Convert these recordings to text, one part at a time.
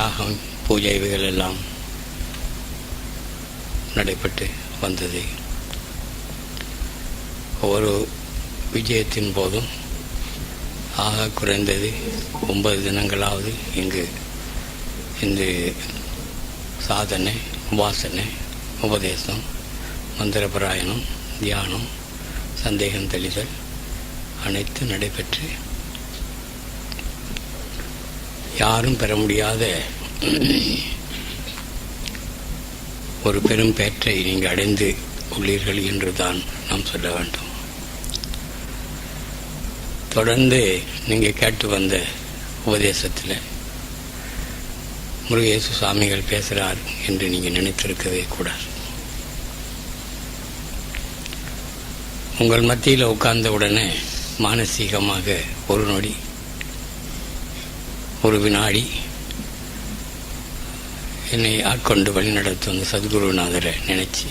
யாகம் பூஜை இவைகள் எல்லாம் நடைபெற்று வந்தது. ஒவ்வொரு விஜயத்தின் போதும் ஆக குறைந்தது 9 தினங்களாவது இங்கு இந்த சாதனை, உபாசனை, உபதேசம், மந்திரபாராயணம், தியானம், சந்தேகம் தெளிதல் அனைத்து நடைபெற்று யாரும் பெற முடியாத ஒரு பெரும் பேற்றை நீங்கள் அடைந்து உள்ளீர்கள் என்று தான் நாம் சொல்ல வேண்டும். தொடர்ந்து நீங்கள் கேட்டு வந்த உபதேசத்தில் முருகேசு சுவாமிகள் பேசுகிறார் என்று நீங்கள் நினைத்திருக்கவே கூடாது. உங்கள் மத்தியில் உட்கார்ந்த உடனே மானசீகமாக ஒரு நொடி, ஒரு வினாடி என்னை ஆட்கொண்டு வழிநடத்தும் அந்த சத்குருநாதரை நினைச்சு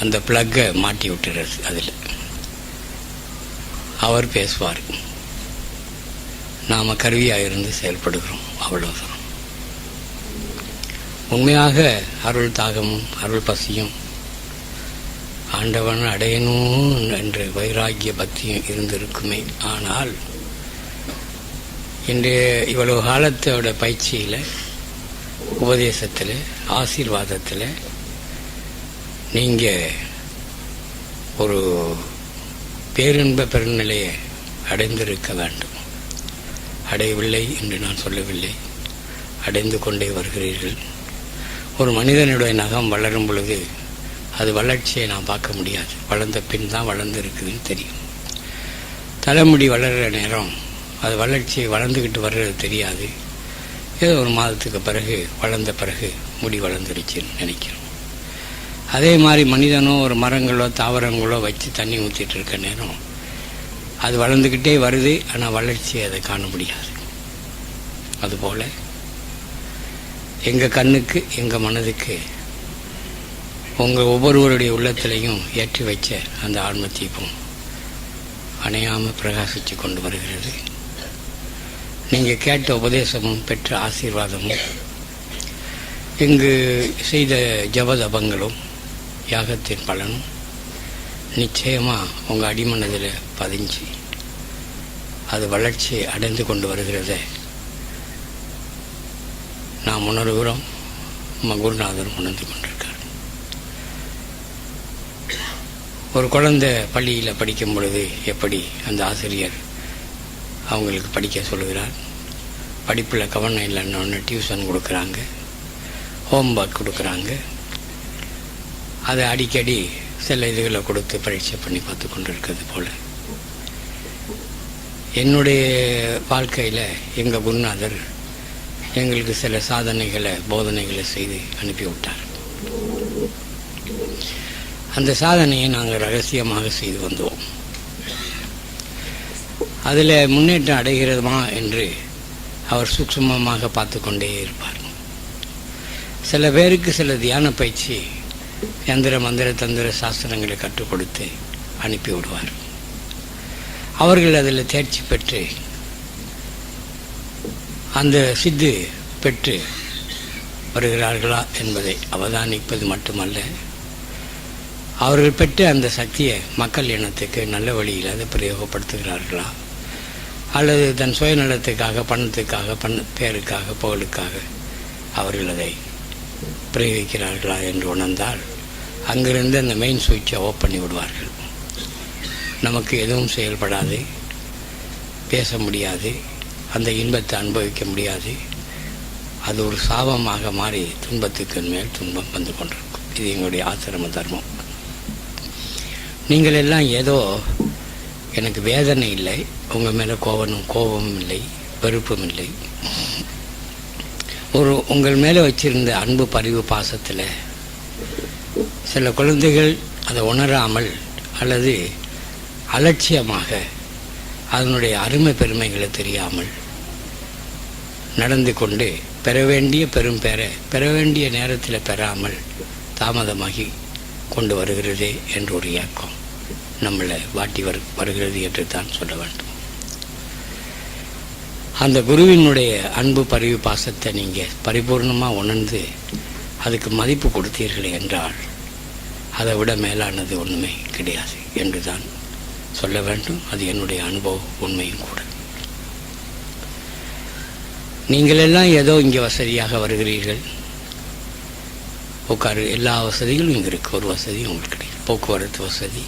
அந்த பிளக்கை மாட்டி விட்டுறாரு. அதில் அவர் பேசுவார், நாம் கருவியாக இருந்து செயல்படுகிறோம், அவ்வளவுதான். உண்மையாக அருள் தாகமும் அருள் பசியும் ஆண்டவன் அடையணும் என்ற வைராகிய பக்தியும் இருந்திருக்குமே. ஆனால் இன்றைய இவ்வளவு காலத்தோட பயிற்சியில், உபதேசத்தில், ஆசீர்வாதத்தில் நீங்கள் ஒரு பேரின்ப பெருநிலையை அடைந்திருக்க வேண்டும். அடையவில்லை என்று நான் சொல்லவில்லை, அடைந்து கொண்டே வருகிறீர்கள். ஒரு மனிதனுடைய நகம் வளரும் பொழுது அது வளர்ச்சியை நான் பார்க்க முடியாது. வளர்ந்த பின் தான் வளர்ந்து இருக்குதுன்னு தெரியும். தலைமுடி வளர்கிற நேரம் அது வளர்ச்சி வளர்ந்துக்கிட்டு வர்றது தெரியாது. ஏதோ ஒரு மாதத்துக்கு பிறகு வளர்ந்த பிறகு முடி வளர்ந்துருச்சுன்னு நினைக்கிறோம். அதே மாதிரி மனிதனோ ஒரு மரங்களோ தாவரங்களோ வச்சு தண்ணி ஊற்றிட்டு இருக்க நேரம் அது வளர்ந்துக்கிட்டே வருது, ஆனால் வளர்ச்சியை அதை காண முடியாது. அதுபோல் எங்கள் கண்ணுக்கு, எங்கள் மனதுக்கு, உங்கள் ஒவ்வொருவருடைய உள்ளத்திலையும் ஏற்றி வச்ச அந்த ஆன்ம தீபம் அணையாமல் பிரகாசித்து கொண்டு வருகிறது. நீங்கள் கேட்ட உபதேசமும் பெற்ற ஆசீர்வாதமும் இங்கு செய்த ஜபதபங்களும் யாகத்தின் பலனும் நிச்சயமாக உங்கள் அடிமனதில் பதிஞ்சு அது வளர்ச்சி அடைந்து கொண்டு வருகிறத நாம் உணர்கிறோம். குருநாதரும் உணர்ந்து கொண்டிருக்கார். ஒரு குழந்தை பள்ளியில் படிக்கும் பொழுது எப்படி அந்த ஆசிரியர் அவங்களுக்கு படிக்க சொல்லுகிறார், படிப்பில் கவனம் இல்லைன்னு டியூஷன் கொடுக்குறாங்க, ஹோம்ஒர்க் கொடுக்குறாங்க, அதை அடிக்கடி சில இதுகளை கொடுத்து பரீட்சை பண்ணி பார்த்து கொண்டு இருக்கிறது போல் என்னுடைய வாழ்க்கையில் எங்கள் குருநாதர் எங்களுக்கு சில சாதனைகளை, போதனைகளை செய்து அனுப்பிவிட்டார். அந்த சாதனையை நாங்கள் ரகசியமாக செய்து வந்தோம். அதில் முன்னேற்றம் அடைகிறதுமா என்று அவர் சூக்ஷ்மமாக பார்த்து கொண்டே இருப்பார். சில பேருக்கு சில தியான பயிற்சி, யந்திர மந்திர தந்திர சாஸ்திரங்களை கற்றுக் கொடுத்து அனுப்பி விடுவார். அவர்கள் அதில் தேர்ச்சி பெற்று அந்த சித்து பெற்று வருகிறார்களா என்பதை அவதானிப்பது மட்டுமல்ல, அவர்கள் பெற்ற அந்த சக்தியை மக்கள் இனத்துக்கு நல்ல வழியில் அதை பிரயோகப்படுத்துகிறார்களா, அல்லது தன் சுயநலத்துக்காக, பணத்துக்காக, பேருக்காக, புகழுக்காக அவர்கள் அதை பிரயோகிக்கிறார்களா என்று உணர்ந்தால் அங்கிருந்து அந்த மெயின் சுவிட்சை ஆஃப் பண்ணி விடுவார்கள். நமக்கு எதுவும் செயல்படாது, பேச முடியாது, அந்த இன்பத்தை அனுபவிக்க முடியாது. அது ஒரு சாபமாக மாறி துன்பத்துக்கு மேல் துன்பம் வந்து கொண்டிருக்கும். இது எங்களுடைய ஆசிரம தர்மம். நீங்கள் எல்லாம் ஏதோ எனக்கு வேதனை இல்லை, உங்கள் மேலே கோபமும் இல்லை, வெறுப்பும் இல்லை, ஒரு உங்கள் மேலே வச்சிருந்த அன்பு பரிவு பாசத்தில் சில குழந்தைகள் அதை உணராமல் அல்லது அலட்சியமாக அதனுடைய அருமை பெருமைகளை தெரியாமல் நடந்து கொண்டு பெற வேண்டிய பெரும் பெற வேண்டிய நேரத்தில் பெறாமல் தாமதமாகி கொண்டு வருகிறதே என்ற ஒரு இயக்கம் நம்மளை வாட்டி வருகிறது என்று தான் சொல்ல வேண்டும். அந்த குருவினுடைய அன்பு பரிவு பாசத்தை நீங்கள் பரிபூர்ணமாக உணர்ந்து அதுக்கு மதிப்பு கொடுத்தீர்கள் என்றால் அதை விட மேலானது ஒன்றுமே கிடையாது என்று தான் சொல்ல வேண்டும். அது என்னுடைய அனுபவ உண்மையும் கூட. நீங்கள் எல்லாம் ஏதோ இங்கே வசதியாக வருகிறீர்கள், உட்காரு, எல்லா வசதிகளும் இங்கே இருக்குது. ஒரு வசதி உங்களுக்கு கிடைக்கும், போக்குவரத்து வசதி.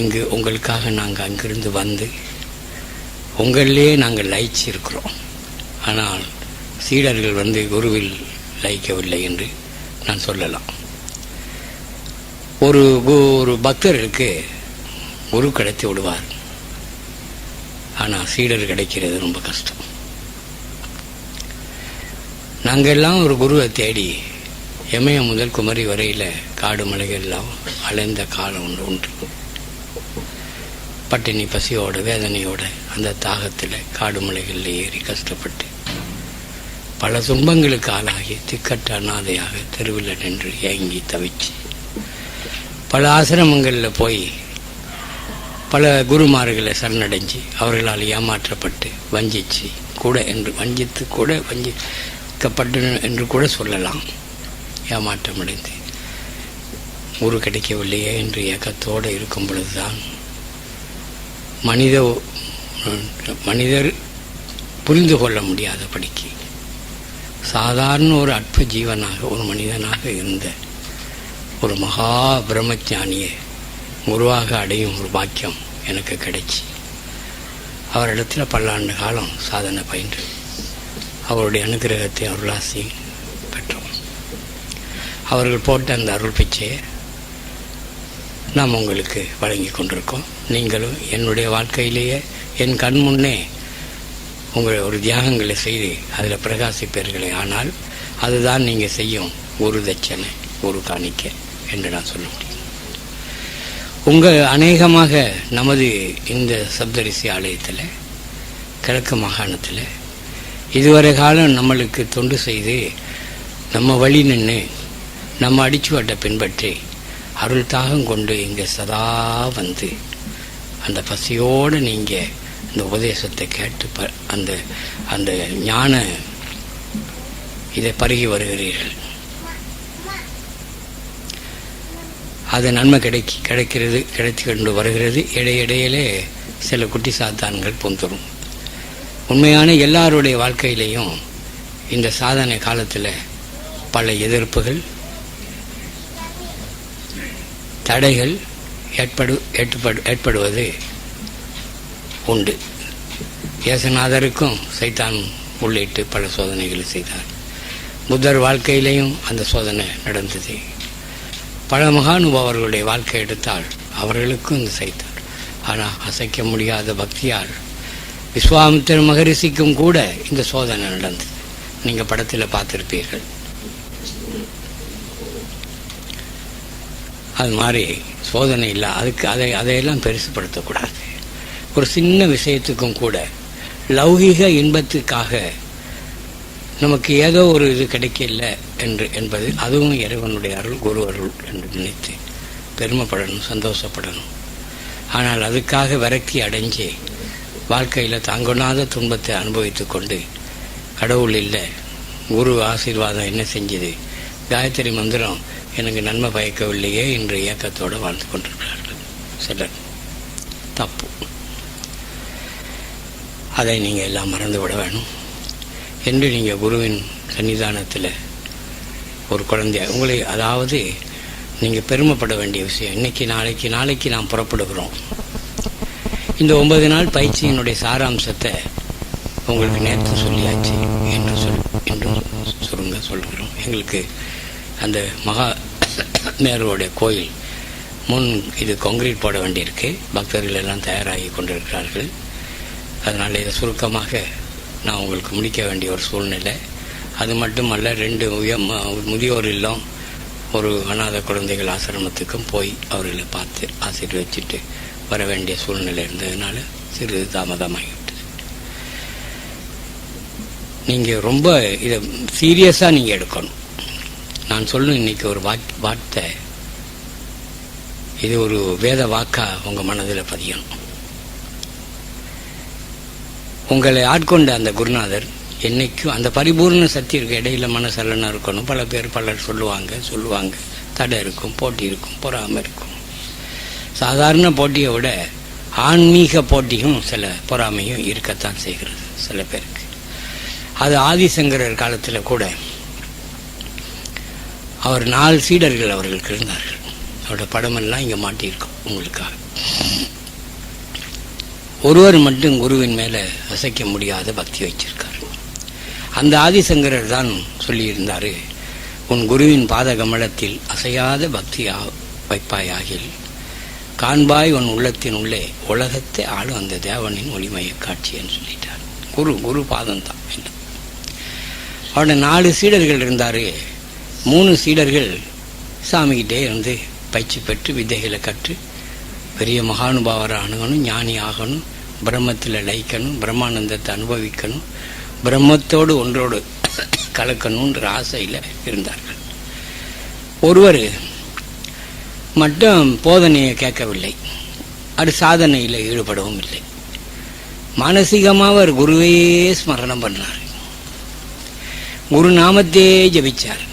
இங்கு உங்களுக்காக நாங்கள் அங்கிருந்து வந்து உங்களிலே நாங்கள் லயிச்சு இருக்கிறோம். ஆனால் சீடர்கள் வந்து குருவில் லயிக்கவில்லை என்று நான் சொல்லலாம். ஒரு பக்தருக்கு குரு கிடைத்து விடுவார், ஆனால் சீடர் கிடைக்கிறது ரொம்ப கஷ்டம். நாங்கள் எல்லாம் ஒரு குருவை தேடி எமயம் முதல் குமரி வரையில் காடு மலைகள்லாம் அலைந்த காலம் ஒன்று உண்டு. பட்டினி பசியோட வேதனையோட அந்த தாகத்தில் காடு மலைகளில் ஏறி கஷ்டப்பட்டு பல துன்பங்களுக்கு ஆளாகி திக்கற்ற அனாதையாக தெருவில் நின்று ஏங்கி தவிச்சு பல ஆசிரமங்களில் போய் பல குருமார்களை சரணடைஞ்சு அவர்களால் ஏமாற்றப்பட்டு வஞ்சித்து கூட வஞ்சிக்கப்பட்டு என்று கூட சொல்லலாம். ஏமாற்றமடைந்து குரு கிடைக்கவில்லையே என்று ஏக்கத்தோடு இருக்கும் பொழுதுதான் மனிதர் புரிந்து கொள்ள முடியாதபடிக்கு சாதாரண ஒரு அற்ப ஜீவனாக ஒரு மனிதனாக இருந்த ஒரு மகா பிரம்மஞானியை குருவாக அடையும் ஒரு பாக்கியம் எனக்கு கிடைச்சி அவரிடத்தில் பல்லாண்டு காலம் சாதனை பயின்று அவருடைய அனுகிரகத்தை அருளாசி பெற்றோம். அவர்கள் போட்ட அந்த அருள் பிச்சையை நாம் உங்களுக்கு வழங்கி கொண்டிருக்கோம். நீங்களும் என்னுடைய வாழ்க்கையிலேயே என் கண் முன்னே உங்கள் ஒரு தியாகங்களை செய்து அதில் பிரகாசிப்பீர்களே. ஆனால் அதுதான் நீங்கள் செய்யும் ஒரு தட்சணை, ஒரு காணிக்கை என்று நான் சொல்ல முடியும். அநேகமாக நமது இந்த சப்தரிசி ஆலயத்தில் கிழக்கு மாகாணத்தில் இதுவரை காலம் நம்மளுக்கு தொண்டு செய்து நம்ம வழி நின்று நம்ம அடிச்சுவட்டை பின்பற்றி அருள் தாகம் கொண்டு இங்கே சதா வந்து அந்த பசியோடு நீங்கள் இந்த உபதேசத்தை கேட்டு அந்த அந்த ஞான இதை பருகி வருகிறீர்கள். அது நன்மை கிடைத்து கொண்டு வருகிறது. இடையிடையிலே சில குட்டி சாத்தான்கள் பொந்துடும். உண்மையான எல்லாருடைய வாழ்க்கையிலையும் இந்த சாதனை காலத்தில் பல எதிர்ப்புகள், தடைகள் ஏற்படுவது உண்டு. இயேசுநாதருக்கும் சைத்தான் உள்ளிட்டு பல சோதனைகளை செய்தார். புத்தர் வாழ்க்கையிலையும் அந்த சோதனை நடந்தது. பல மகானுபாவர்களுடைய வாழ்க்கை எடுத்தால் அவர்களுக்கும் இந்த சைத்தார். ஆனால் அசைக்க முடியாத பக்தியால் விஸ்வாமித்திர மகரிஷிக்கும் கூட இந்த சோதனை நடந்தது. நீங்கள் படத்தில் பார்த்துருப்பீர்கள். அது மாதிரி சோதனை இல்லை. அதையெல்லாம் பெருசுப்படுத்தக்கூடாது. ஒரு சின்ன விஷயத்துக்கும் கூட லௌகிக இன்பத்துக்காக நமக்கு ஏதோ ஒரு இது கிடைக்கல என்பது அதுவும் இறைவனுடைய அருள், குரு அருள் என்று நினைத்து பெருமைப்படணும், சந்தோஷப்படணும். ஆனால் அதுக்காக விரக்தி அடைஞ்சு வாழ்க்கையில் தாங்கொண்ணாத துன்பத்தை அனுபவித்து கொண்டு கடவுள் இல்லை, குரு ஆசீர்வாதம் என்ன செஞ்சது, காயத்ரி மந்திரம் எனக்கு நன்மை பயக்கவில்லையே என்ற இயக்கத்தோடு வாழ்ந்து கொண்டிருக்கிறார்கள் சிலர். தப்பு. அதை நீங்கள் எல்லாம் மறந்து விட வேணும் என்று நீங்கள் குருவின் சன்னிதானத்தில் ஒரு குழந்தைய உங்களை, அதாவது நீங்கள் பெருமைப்பட வேண்டிய விஷயம். நாளைக்கு நாம் புறப்படுகிறோம். இந்த 9 நாள் பயிற்சியினுடைய சாராம்சத்தை உங்களுக்கு நேற்று சொல்லியாச்சு என்று சொல்கிறோம். எங்களுக்கு அந்த மகா நேருடைய கோயில் முன் இது கான்கிரீட் போட வேண்டியிருக்கு. பக்தர்கள் எல்லாம் தயாராகி கொண்டிருக்கிறார்கள். அதனால் இதை சுருக்கமாக நான் உங்களுக்கு முடிக்க வேண்டிய ஒரு சூழ்நிலை. அது மட்டுமல்ல, 2 முதியோர் இல்லம், ஒரு அநாத குழந்தைகள் ஆசிரமத்துக்கும் போய் அவர்களை பார்த்து ஆசீர்வதிச்சுட்டு வர வேண்டிய சூழ்நிலை இருந்ததுனால சிறிது தாமதமாகிவிட்டது. நீங்கள் ரொம்ப இதை சீரியஸாக நீங்கள் எடுக்கணும். நான் சொல்லணும், இன்றைக்கி ஒரு வார்த்தை, இது ஒரு வேத வாக்கா உங்கள் மனதில் பதியணும். உங்களை ஆட்கொண்ட அந்த குருநாதர் என்னைக்கும் அந்த பரிபூர்ண சக்தி இருக்கு. இடையில மனசலனம் இருக்கணும். பலர் சொல்லுவாங்க தடை இருக்கும், போட்டி இருக்கும், பொறாமை இருக்கும். சாதாரண போட்டியை விட ஆன்மீக போட்டியும் சில பொறாமையும் இருக்கத்தான் செய்கிறது சில பேருக்கு. அது ஆதிசங்கரர் காலத்தில் கூட அவர் 4 சீடர்கள் அவர்களுக்கு இருந்தார்கள். அவரோட படமெல்லாம் இங்கே மாட்டியிருக்கும் உங்களுக்காக. ஒருவர் மட்டும் குருவின் மேலே அசைக்க முடியாத பக்தி வச்சிருக்கார். அந்த ஆதிசங்கரர் தான் சொல்லியிருந்தார், உன் குருவின் பாத கமலத்தில் அசையாத பக்தி வைப்பாயாகில் காண்பாய் உன் உள்ளத்தின் உள்ளே உலகத்தை ஆளும் அந்த தேவனின் ஒளிமய காட்சின்னு சொல்லிட்டார். குரு பாதம் தான். அவரோட 4 சீடர்கள் இருந்தார். 3 சீடர்கள் சாமிகிட்டே இருந்து பயிற்சி பெற்று வித்தைகளை கற்று பெரிய மகானுபாவர ஆகணும், ஞானி ஆகணும், பிரம்மத்தில் லயிக்கணும், பிரம்மானந்தத்தை அனுபவிக்கணும், பிரம்மத்தோடு ஒன்றோடு கலக்கணுன்ற ஆசையில் இருந்தார்கள். ஒருவர் மட்டும் போதனையை கேட்கவில்லை, அது சாதனையில் ஈடுபடவும் இல்லை. மானசீகமாக அவர் குருவையே ஸ்மரணம் பண்ணார், குரு நாமத்தையே ஜபிச்சார்.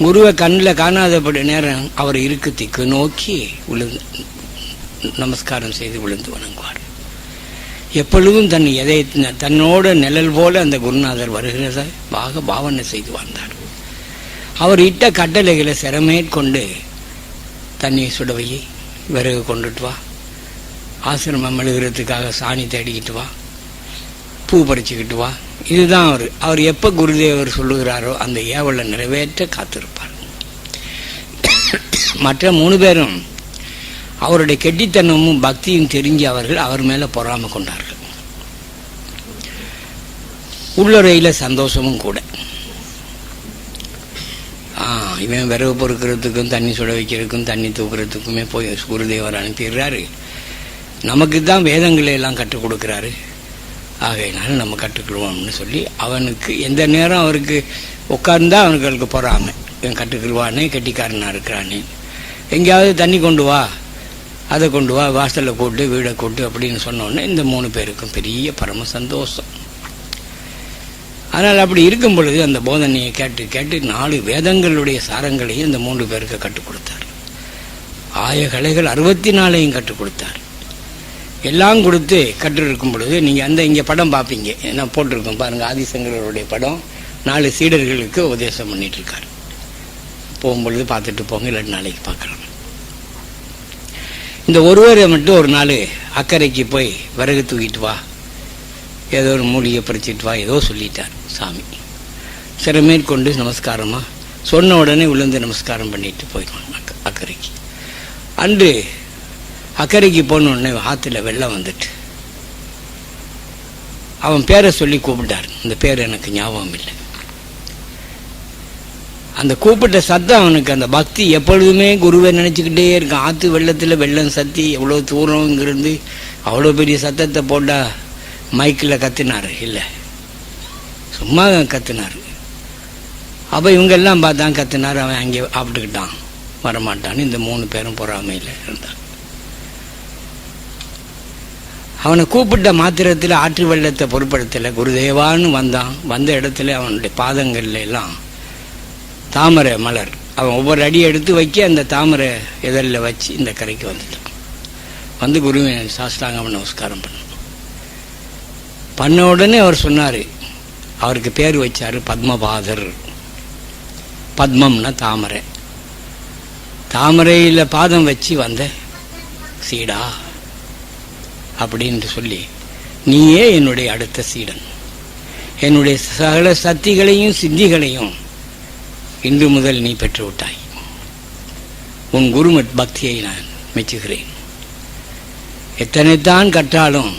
குருவை கண்ணில் காணாதபடி நேரம் அவர் இருக்கு திக்கு நோக்கி விழுந்து நமஸ்காரம் செய்து விழுந்து வணங்குவார். எப்பொழுதும் தன்னோட நிழல் போல அந்த குருநாதர் வருகிறதாக பாவனை செய்து வாழ்ந்தார். அவர் இட்ட கட்டளைகளை சிறமேற்கொண்டு தண்ணி சுடவை, விறகு கொண்டுட்டு வா, ஆசிரமம் எழுதுறதுக்காக சாணி தேடிக்கிட்டு வா, பூ பறிச்சுக்கிட்டு வா, இதுதான் அவர் எப்போ குருதேவர் சொல்லுகிறாரோ அந்த ஏவலை நிறைவேற்ற காத்திருப்பார். மற்ற 3 பேரும் அவருடைய கெட்டித்தனமும் பக்தியும் தெரிஞ்சு அவர்கள் அவர் மேலே பொறாமை கொண்டார்கள். உள்ளுரையில் சந்தோஷமும் கூட. இவன் விறகு பொறுக்கிறதுக்கும் தண்ணி சுட வைக்கிறதுக்கும் தண்ணி தூக்குறதுக்குமே போய் குருதேவர் அனுப்பிடுறாரு. நமக்கு தான் வேதங்களை எல்லாம் கற்றுக் கொடுக்குறாரு, ஆகையினால நம்ம கற்றுக்கிடுவோம்னு சொல்லி அவனுக்கு எந்த நேரம் அவருக்கு உட்கார்ந்தா அவனுக்கு பொறாமை, இவன் கற்றுக்கிடுவானே, கெட்டிக்காரனாக இருக்கிறானே. எங்கேயாவது தண்ணி கொண்டு வா, அதை கொண்டு வா, வாசலில் கூட்டு வீடை கூட்டு அப்படின்னு சொன்னோன்னே இந்த 3 பேருக்கும் பெரிய பரம சந்தோஷம். அதனால் அப்படி இருக்கும் பொழுது அந்த போதனையை கேட்டு 4 வேதங்களுடைய சாரங்களையும் இந்த 3 பேருக்கு கற்றுக் கொடுத்தார். ஆயகலைகள் 64ஐயும் கற்றுக் கொடுத்தார். எல்லாம் கொடுத்து கற்றிருக்கும் பொழுது நீங்கள் இங்கே படம் பார்ப்பீங்க, நான் போட்டிருக்கோம் பாருங்கள், ஆதிசங்கரருடைய படம் 4 சீடர்களுக்கு உபதேசம் பண்ணிட்டு இருக்காரு. போகும்பொழுது பார்த்துட்டு போங்க, இல்லாட்டி நாளைக்கு பார்க்கலாம். இந்த ஒருவரை மட்டும் ஒரு நாள் அக்கறைக்கு போய் விறகு தூக்கிட்டு வா, ஏதோ ஒரு மூலிகை பறிச்சிட்டு வா, ஏதோ சொல்லிட்டார் சாமி. சிறமேற்கொண்டு நமஸ்காரமாக சொன்ன உடனே விழுந்து நமஸ்காரம் பண்ணிட்டு போயிடுவான் அக்கறைக்கு. அன்று அக்கறைக்கு போன உடனே ஆற்றுல வெள்ளம் வந்துட்டு அவன் பேரை சொல்லி கூப்பிட்டார். அந்த பேர் எனக்கு ஞாபகம் இல்லை. அந்த கூப்பிட்ட சத்தம் அவனுக்கு அந்த பக்தி எப்பொழுதுமே குருவை நினச்சிக்கிட்டே இருக்கான். ஆற்று வெள்ளத்தில் வெள்ளம் சத்தி எவ்வளோ தூரம் இங்கிருந்து அவ்வளோ பெரிய சத்தத்தை போட்டால் மைக்கில் கத்தினார், இல்லை சும்மா கத்தினார். அப்போ இவங்கெல்லாம் பார்த்தான், கத்தினார். அவன் அங்கே சாப்பிட்டுக்கிட்டான், வரமாட்டான்னு இந்த 3 பேரும் பொறாமையில் இருந்தான். அவனை கூப்பிட்ட மாத்திரத்தில் ஆற்று வெள்ளத்தை பொருட்படுத்தலை, குருதேவான்னு வந்தான். வந்த இடத்துல அவனுடைய பாதங்கள்ல எல்லாம் தாமரை மலர். அவன் ஒவ்வொரு அடி எடுத்து வைக்க அந்த தாமரை இதழில் வச்சு இந்த கரைக்கு வந்துட்டான். வந்து குருவின் சாஸ்தாங்க நமஸ்காரம் பண்ண உடனே அவர் சொன்னார், அவருக்கு பேர் வச்சார் பத்மபாதர். பத்மம்னா தாமரை, தாமரையில் பாதம் வச்சு வந்த சீடா அப்படின்ட்டு சொல்லி, நீயே என்னுடைய அடுத்த சீடன், என்னுடைய சகல சக்திகளையும் சித்திகளையும் இன்று முதல் நீ பெற்று விட்டாய். உன் குருமத் பக்தியை நான் மெச்சுகிறேன். எத்தனைத்தான் கற்றாலும்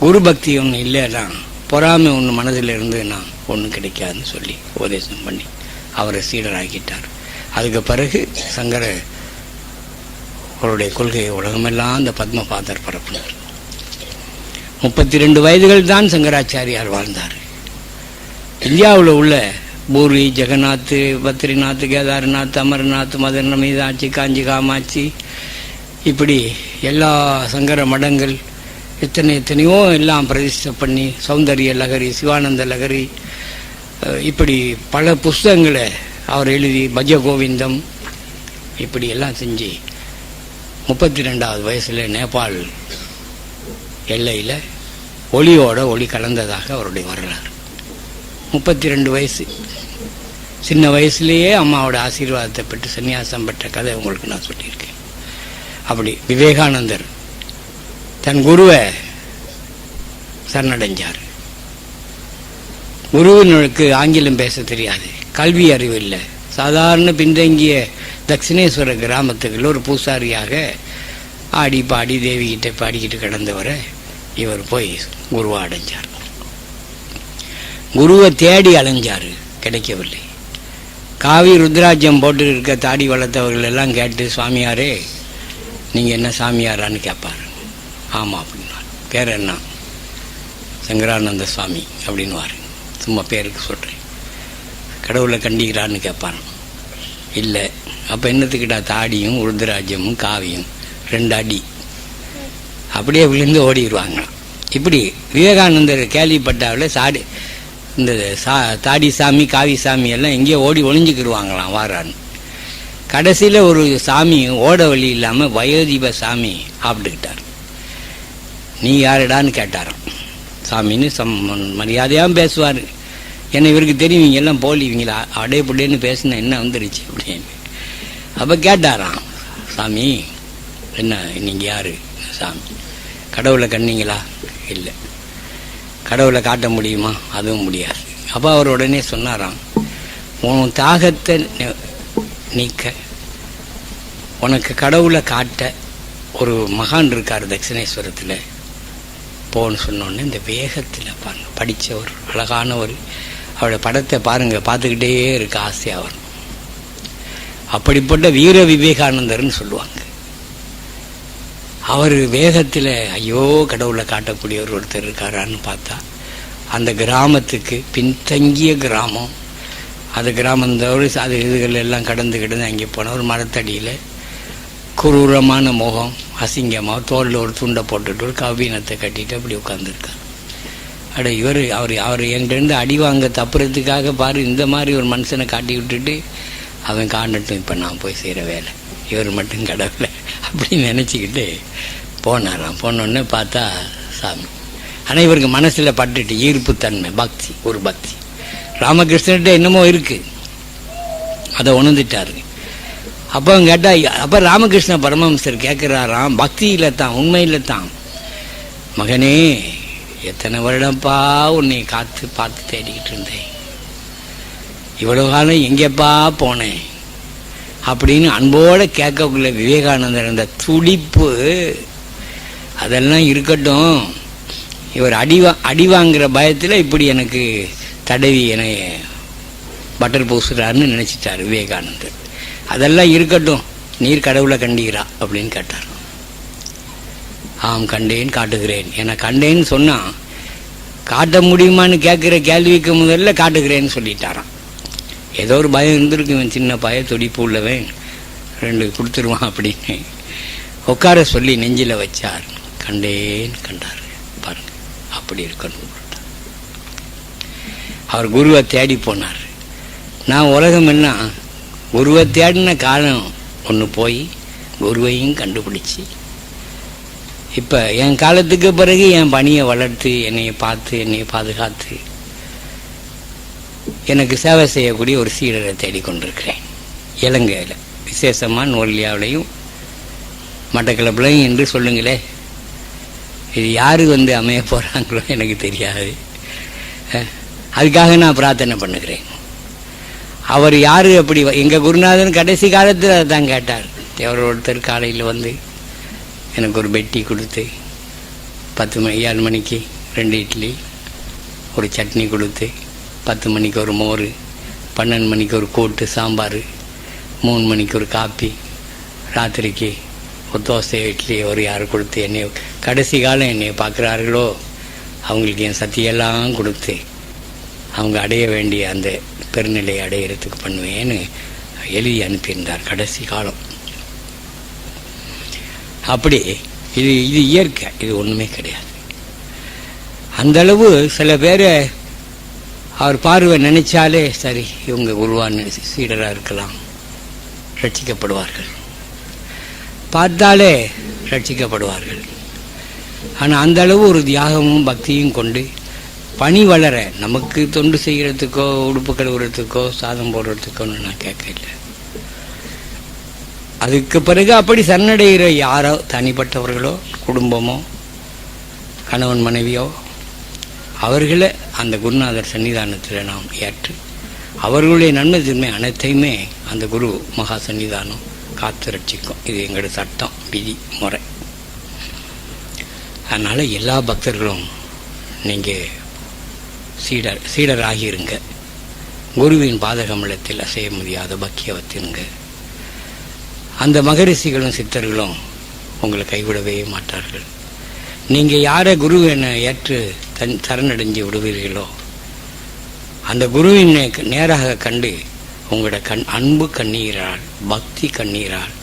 குரு பக்தி ஒன்று இல்லைன்னா பொறாமை ஒன்று மனதில் இருந்துன்னா ஒன்றும் கிடைக்காதுன்னு சொல்லி உபதேசம் பண்ணி அவரை சீடராக்கிட்டார். அதுக்கு பிறகு சங்கர அவருடைய கொள்கையை உலகமெல்லாம் அந்த பத்மபாதர் பரப்பினார். 32 வயதுகள் தான் சங்கராச்சாரியார் வாழ்ந்தார். இந்தியாவில் உள்ள பூரி, ஜெகநாத், பத்ரிநாத், கேதார்நாத், அமர்நாத், மதுரை மீனாட்சி, காஞ்சி காமாட்சி, இப்படி எல்லா சங்கர மடங்கள் எத்தனையோ எல்லாம் பிரதிஷ்டை பண்ணி, சௌந்தரிய லகரி, சிவானந்த லகரி, இப்படி பல புஸ்தகங்களை அவர் எழுதி, பஜகோவிந்தம் இப்படி எல்லாம் செஞ்சு 32வது வயசில் நேபாள் எல்லையில் ஒளியோட ஒளி கலந்ததாக அவருடைய வரலாறு. 32 வயசு, சின்ன வயசுலேயே அம்மாவோட ஆசீர்வாதத்தை பெற்று சன்னியாசம் பெற்ற கதை உங்களுக்கு நான் சொல்லியிருக்கேன். அப்படி விவேகானந்தர் தன் குருவை சரணடைஞ்சார். குருவினருக்கு ஆங்கிலம் பேச தெரியாது, கல்வி அறிவு இல்லை. சாதாரண பின்தங்கிய தட்சிணேஸ்வர கிராமத்துக்குள்ள ஒரு பூசாரியாக ஆடி பாடி தேவிகிட்ட பாடிக்கிட்டு கிடந்தவரை இவர் போய் குருவை அடைஞ்சார். குருவை தேடி அலைஞ்சார், கிடைக்கவில்லை. காவி ருத்ராஜ்யம் போட்டு இருக்க தாடி வளர்த்தவர்கள் எல்லாம் கேட்டு, சுவாமியாரே நீங்கள் என்ன சாமியாரான்னு கேட்பார். ஆமாம் அப்படின்னார். பேர் என்ன? சங்கரானந்த சுவாமி அப்படின்வார். சும்மா பேருக்கு சொல்கிறேன். கடவுளை கண்டிக்கிறான்னு கேட்பார். இல்லை. அப்போ என்னத்துக்கிட்டா தாடியும் ருத்ராஜ்யமும் காவியும் 2 அடி அப்படியே விழுந்து ஓடிடுவாங்க. இப்படி விவேகானந்தர் கேள்விப்பட்டாவில் இந்த தாடி சாமி காவி சாமி எல்லாம் எங்கேயோ ஓடி ஒளிஞ்சுக்கிடுவாங்களாம் வாரான்னு. கடைசியில் ஒரு சாமி ஓட வழி இல்லாமல் வயோதிப சாமி ஆப்பிட்டுக்கிட்டார். நீ யாருடான்னு கேட்டாராம். சாமின்னு மரியாதையாக பேசுவார். ஏன்னா இவருக்கு தெரியும் இவங்க எல்லாம் போலி, இவங்களா அடைய புள்ளேன்னு பேசினா என்ன வந்துருச்சு அப்படின்னு. அப்போ கேட்டாராம், சாமி என்ன நீங்கள் யார்? சாமி, கடவுளை கண்டீங்களா? இல்லை. கடவுளை காட்ட முடியுமா? அதுவும் முடியாது. அப்போ அவர் உடனே சொன்னாராம், உன் தாகத்தை நீக்க உனக்கு கடவுளை காட்ட ஒரு மகான் இருக்கார் தட்சிணேஸ்வரத்தில், போன்னு சொன்னோடனே இந்த வேகத்தில் பாருங்க, படித்தவர், அழகானவர், அவருடைய படத்தை பாருங்க, பார்த்துக்கிட்டே இருக்க ஆசையாக வரும். அப்படிப்பட்ட வீர விவேகானந்தர்னு சொல்லுவாங்க. அவர் வேகத்தில் ஐயோ கடவுளை காட்டக்கூடியவர் ஒருத்தர் இருக்காரான்னு பார்த்தா, அந்த கிராமத்துக்கு பின்தங்கிய கிராமம், அது கிராமந்தோடு அது இதுகள் எல்லாம் கடந்து அங்கே போன ஒரு மரத்தடியில் குரூரமான முகம், அசிங்கமாக தோளில் ஒரு துண்டை போட்டுட்டு ஒரு கவீனத்தை கட்டிட்டு அப்படி உட்காந்துருக்கார். அட அவர் என்கிட்ட அடி வாங்க தப்புறதுக்காக பாரு, இந்த மாதிரி ஒரு மனுஷனை காட்டி விட்டுட்டு அவன் காண்டட்டும், இப்போ நான் போய் செய்கிற வேலை, இவர் மட்டும் கடவுளை அப்படின்னு நினச்சிக்கிட்டு போனாராம். போனோடனே பார்த்தா சாமி. ஆனால் இவருக்கு மனசில் பட்டுட்டு ஈர்ப்புத்தன்மை, பக்தி, ஒரு பக்தி ராமகிருஷ்ணர்கிட்ட என்னமோ இருக்குது, அதை உணர்ந்துட்டாரு. அப்போ கேட்டால், அப்போ ராமகிருஷ்ண பரமஹம்சர் கேட்குறாராம், பக்தியில் தான், உண்மையில் தான், மகனே எத்தனை வருடப்பா உன்னை பார்த்து தேடிக்கிட்டு இருந்தேன், இவ்வளோ காலம் எங்கேப்பா போனேன் அப்படின்னு அன்போடு கேட்கக்குள்ள விவேகானந்தர் அந்த துடிப்பு அதெல்லாம் இருக்கட்டும், இவர் அடி வாங்குற பயத்தில் இப்படி எனக்கு தடவி என்னை பட்டர் பூசுறாருன்னு நினச்சிட்டார் விவேகானந்தர். அதெல்லாம் இருக்கட்டும், நீர் கடவுளை கண்டீரா அப்படின்னு கேட்டார். ஆம் கண்டேன், காட்டுகிறேன். ஏன்னா கண்டேன்னு சொன்னால் காட்ட முடியுமான்னு கேட்குற கேள்விக்கு முதல்ல காட்டுகிறேன்னு சொல்லிட்டாராம். ஏதோ ஒரு பயம் இருந்திருக்கு, இவன் சின்ன பய துடிப்பு உள்ளவன் 2 கொடுத்துருவான் அப்படின்னு உட்கார சொல்லி நெஞ்சில் வச்சார். கண்டேன் கண்டார். பாருங்க, அப்படி இருக்கணும். அவர் குருவை தேடி போனார். நான் உலகம் என்ன குருவை தேடின காலம் ஒன்று போய் குருவையும் கண்டுபிடிச்சி இப்போ என் காலத்துக்கு பிறகு என் பணியை வளர்த்து என்னையை பார்த்து என்னையை பாதுகாத்து எனக்கு சேவை செய்யக்கூடிய ஒரு சீடரை தேடிக்கொண்டிருக்கிறேன். இலங்கையில் விசேஷமாக நோர்லியாவிலையும் மட்டக்களப்புலையும் என்று சொல்லுங்களே. இது யார் அமைய போகிறாங்களோ எனக்கு தெரியாது. அதுக்காக நான் பிரார்த்தனை பண்ணுகிறேன். அவர் யார் அப்படி எங்கள் குருநாதன் கடைசி காலத்தில் அதை தான் கேட்டார். ஒருத்தர் காலையில் வந்து எனக்கு ஒரு பெட்டி கொடுத்து 7 மணிக்கு 2 இட்லி ஒரு சட்னி கொடுத்து 10 மணிக்கு ஒரு மோர், 12 மணிக்கு ஒரு கூட்டு சாம்பார், 3 மணிக்கு ஒரு காப்பி, ராத்திரிக்கு ஒரு தோசை இட்லி ஒரு யார் கொடுத்து என்னை கடைசி காலம் என்னை பார்க்குறார்களோ அவங்களுக்கு என் சத்தியெல்லாம் கொடுத்து அவங்க அடைய வேண்டிய அந்த பெருநிலையை அடையிறதுக்கு பண்ணுவேன்னு எழுதி அனுப்பியிருந்தார் கடைசி காலம். அப்படி இது இது இயற்கை, இது ஒன்றுமே கிடையாது. அந்தளவு சில பேரை அவர் பார்வை நினைச்சாலே சரி இவங்க குருவான் சீடராக இருக்கலாம், ரட்சிக்கப்படுவார்கள், பார்த்தாலே ரட்சிக்கப்படுவார்கள். ஆனால் அந்த அளவு ஒரு தியாகமும் பக்தியும் கொண்டு பணி வளர, நமக்கு தொண்டு செய்கிறதுக்கோ உடுப்பு கழுவுறதுக்கோ சாதம் போடுறதுக்கோன்னு நான் கேட்கல. அதுக்கு பிறகு அப்படி சரணடைகிற யாரோ தனிப்பட்டவர்களோ குடும்பமோ கணவன் மனைவியோ அவர்களை அந்த குருநாதர் சன்னிதானத்தில் நாம் ஏற்று அவர்களுடைய நன்மை தன்மை அனைத்தையுமே அந்த குரு மகா சன்னிதானம் காத்து ரட்சிக்கும். இது எங்களோட சட்டம், விதி, முறை. அதனால் எல்லா பக்தர்களும் நீங்கள் சீடர் ஆகியிருங்க. குருவின் பாதகமலத்தில் அசைய முடியாத பக்கிய வத்திருங்க. அந்த மகரிஷிகளும் சித்தர்களும் உங்களை கைவிடவே மாட்டார்கள். நீங்கள் யாரை குருவினை ஏற்று சரணடைஞ்சு விடுவீர்களோ அந்த குருவின் நேராக கண்டு உங்களோட அன்பு கண்ணீரால் பக்தி கண்ணீரால்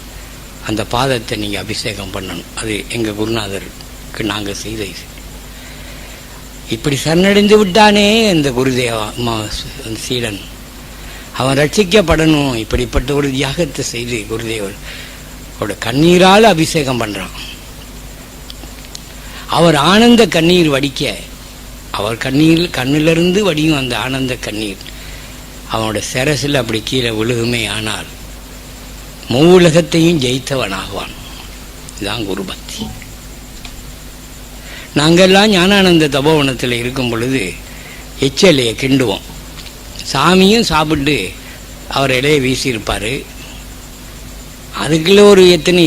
அந்த பாதத்தை நீங்கள் அபிஷேகம் பண்ணணும். அது எங்கள் குருநாதருக்கு நாங்கள் செய்த இது. இப்படி சரணடைந்து விட்டானே இந்த குருதேவா சீடன், அவன் ரட்சிக்கப்படணும். இப்படிப்பட்ட ஒரு தியாகத்தை செய்து குருதேவர் கண்ணீரால் அபிஷேகம் பண்ணுறான். அவர் ஆனந்த கண்ணீர் வடிக்க, அவர் கண்ணிலிருந்து வடியும் அந்த ஆனந்த கண்ணீர் அவனோட சிரசில் அப்படி கீழே விழுகுமே. ஆனால் மூவுலகத்தையும் ஜெயித்தவனாகுவான். இதுதான் குரு பக்தி. நாங்கள்லாம் ஞானானந்த தபோவனத்தில் இருக்கும் பொழுது எச்சலையை கிண்டுவோம். சாமியும் சாப்பிட்டு அவர் இலையை வீசியிருப்பார். அதுக்குள்ள ஒரு எத்தனை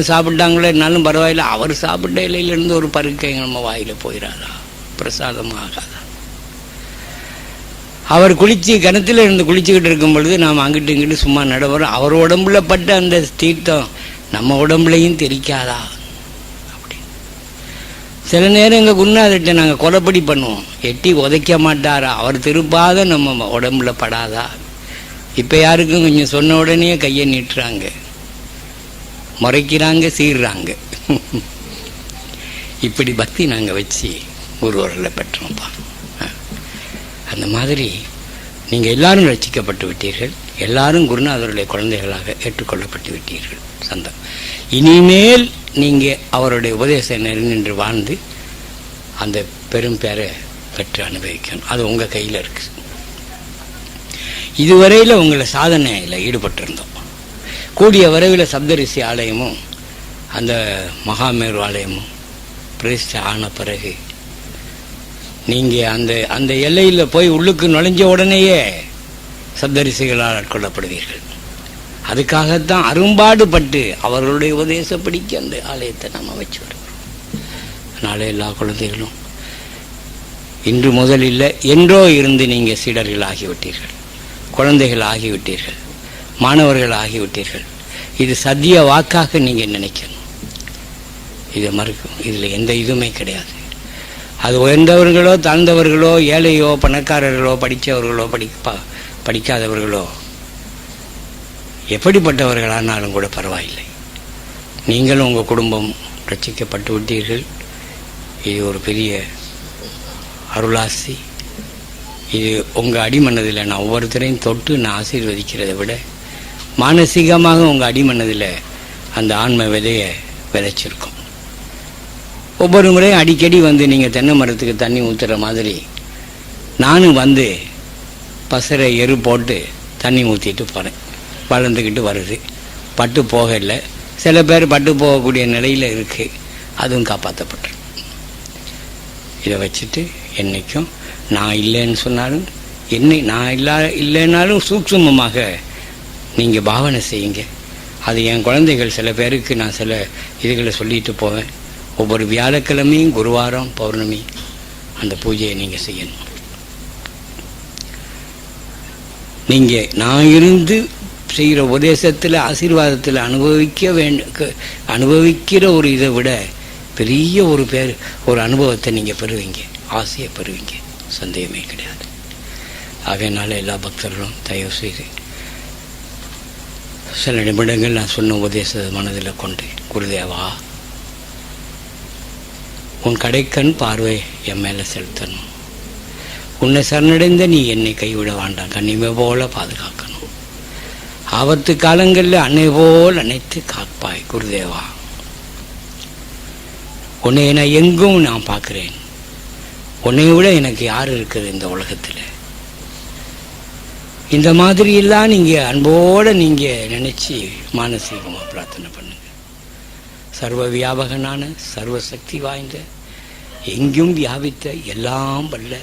சாப்பிட்டாங்களோ என்னாலும் பரவாயில்ல, அவர் சாப்பிட்ட இலையிலேருந்து ஒரு பருக்கை நம்ம வாயில் போயிடாதா, பிரசாதமாகாதா? அவர் கிணத்துல இருந்து குளிச்சுக்கிட்டு இருக்கும் பொழுது நாம் அங்கிட்டு இங்கிட்டு சும்மா நடவரோம். அவர் உடம்புல பட்ட அந்த தீர்த்தம் நம்ம உடம்புலையும் தெரிக்காதா? அப்படி சில நேரம் எங்கள் குருநாதர்கிட்ட நாங்கள் கொலைப்படி பண்ணுவோம். எட்டி உதைக்க மாட்டாரா? அவர் திருப்பாத நம்ம உடம்புல படாதா? இப்போ யாருக்கும் கொஞ்சம் சொன்ன உடனே கையை நீட்டுறாங்க, முறைக்கிறாங்க, சீர்றாங்க. இப்படி பக்தி நாங்கள் வச்சு ஒருவரில் பெற்றோம்ப்பா. அந்த மாதிரி நீங்கள் எல்லாரும் ரட்சிக்கப்பட்டு விட்டீர்கள். எல்லாரும் குருநாதருடைய குழந்தைகளாக ஏற்றுக்கொள்ளப்பட்டு விட்டீர்கள். சந்தம். இனிமேல் நீங்கள் அவருடைய உபதேசம் நின்று வாழ்ந்து அந்த பெரும் பேரை பெற்று அனுபவிக்கணும். அது உங்கள் கையில் இருக்குது. இதுவரையில் உங்களை சாதனையில் ஈடுபட்டிருந்தோம். கூடிய விரைவில் சப்தரிஷி ஆலயமும் அந்த மகாமேரு ஆலயமும் பிரதிஷ்டை ஆன பிறகு நீங்கள் அந்த எல்லையில் போய் உள்ளுக்கு நுழைஞ்ச உடனேயே சப்தரிஷிகளால் ஆட்கொள்ளப்படுவீர்கள். அதுக்காகத்தான் அரும்பாடுபட்டு அவர்களுடைய உபதேசப்படிக்கு அந்த ஆலயத்தை நம்ம வச்சு வருகிறோம். அதனால எல்லா குழந்தைகளும் இன்று முதலில் என்றோ இருந்து நீங்கள் சீடர்கள் ஆகிவிட்டீர்கள், குழந்தைகள் ஆகிவிட்டீர்கள், மாணவர்கள் ஆகிவிட்டீர்கள். இது சத்திய வாக்காக நீங்கள் நினைக்கணும். இதை மறுக்கும், இதில் எந்த இதுவுமே கிடையாது. அது உயர்ந்தவர்களோ தாழ்ந்தவர்களோ ஏழையோ பணக்காரர்களோ படித்தவர்களோ படிக்காதவர்களோ எப்படிப்பட்டவர்களானாலும் கூட பரவாயில்லை. நீங்களும் உங்கள் குடும்பம் ரட்சிக்கப்பட்டு விட்டீர்கள். இது ஒரு பெரிய அருளாசி. இது உங்கள் அடிமனதில் நான் ஒவ்வொருத்தரையும் தொட்டு நான் ஆசீர்வதிக்கிறதை விட மானசீகமாக உங்கள் அடிமனதில் அந்த ஆன்ம விதையை விதைச்சிருக்கோம். ஒவ்வொரு முறையும் அடிக்கடி வந்து நீங்கள் தென்னை மரத்துக்கு தண்ணி ஊற்றுற மாதிரி நானும் வந்து பசரை எரு போட்டு தண்ணி ஊற்றிட்டு போகிறேன். வளர்ந்துக்கிட்டு வருது. பட்டு போகலை. சில பேர் பட்டு போகக்கூடிய நிலையில் இருக்குது. அதுவும் காப்பாற்றப்பட்டுரும். இதை வச்சுட்டு என்றைக்கும் நான் இல்லைன்னு சொன்னாலும் நான் இல்லைன்னாலும் சூட்சுமமாக நீங்கள் பாவனை செய்யுங்க. அது என் குழந்தைகள் சில பேருக்கு நான் சில இதுகளை சொல்லிட்டு போவேன். ஒவ்வொரு வியாழக்கிழமையும் குருவாரம் பௌர்ணமி அந்த பூஜையை நீங்கள் செய்யணும். நீங்கள் நான் இருந்து செய்கிற உபதேசத்தில் ஆசீர்வாதத்தில் அனுபவிக்கிற ஒரு இதை விட பெரிய ஒரு அனுபவத்தை நீங்கள் பெறுவீங்க, ஆசையை பெறுவீங்க. சந்தேகமே கிடையாது. ஆகையினால எல்லா பக்தர்களும் தயவு செய்து சில நிமிடங்கள் நான் சொன்ன உபதேச மனதில் கொண்டு குருதேவா உன் கடைக்கண் பார்வை என் மேலே செலுத்தணும். உன்னை சரணடைந்த நீ என்னை கைவிட வேண்டாம், கண்ணிமை போல பாதுகாக்கணும். ஆபத்து காலங்களில் அன்னை போல் அனைத்து காப்பாய் குருதேவா. உன்னை நான் எங்கும் நான் பார்க்கிறேன். உன்னை விட எனக்கு யார் இருக்குது இந்த உலகத்தில்? இந்த மாதிரியெல்லாம் நீங்கள் அன்போடு நீங்கள் நினச்சி மானசீகமாக பிரார்த்தனை பண்ணுங்க. சர்வ வியாபகனான சர்வ சக்தி வாய்ந்த எங்கும் வியாபித்த எல்லாம் வல்ல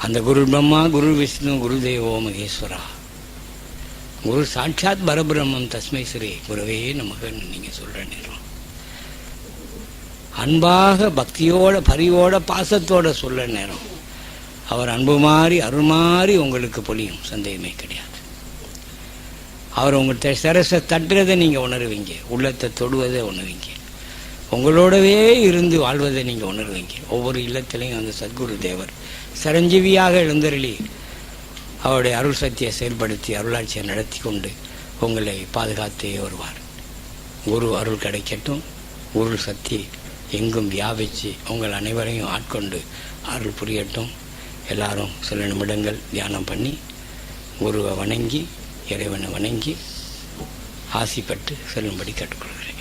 அந்த குரு பிரம்மா, குரு விஷ்ணு, குரு தேவோ மகேஸ்வரா, குரு சாட்சாத் பரபிரம்மம் தஸ்மை ஸ்ரீ குருவே நமகன்னு நீங்கள் சொல்கிற நேரம் அன்பாக பக்தியோட பரிவோட பாசத்தோட சொல்கிற நேரம் அவர் அன்பு மாறி அருள் மாறி உங்களுக்கு பொழியும், சந்தேகமே கிடையாது. அவர் உங்கள் சரச தட்டுறதை நீங்கள் உணர்வீங்க, உள்ளத்தை தொடுவதை உணர்வீங்க, உங்களோடவே இருந்து வாழ்வதை நீங்கள் உணர்வீங்க. ஒவ்வொரு இல்லத்திலையும் அந்த சத்குரு தேவர் சரஞ்சீவியாக எழுந்தருளி அவருடைய அருள் சக்தியை செயல்படுத்தி அருளாட்சியை நடத்தி கொண்டு உங்களை பாதுகாத்தே வருவார். குரு அருள் கிடைக்கட்டும். குரு சக்தி எங்கும் வியாபித்து உங்கள் அனைவரையும் ஆட்கொண்டு அருள் புரியட்டும். எல்லாரும் சில நிமிடங்கள் தியானம் பண்ணி குருவை வணங்கி இறைவனை வணங்கி ஆசி பெற்று செல்லும்படி கேட்டுக்கொள்கிறேன்.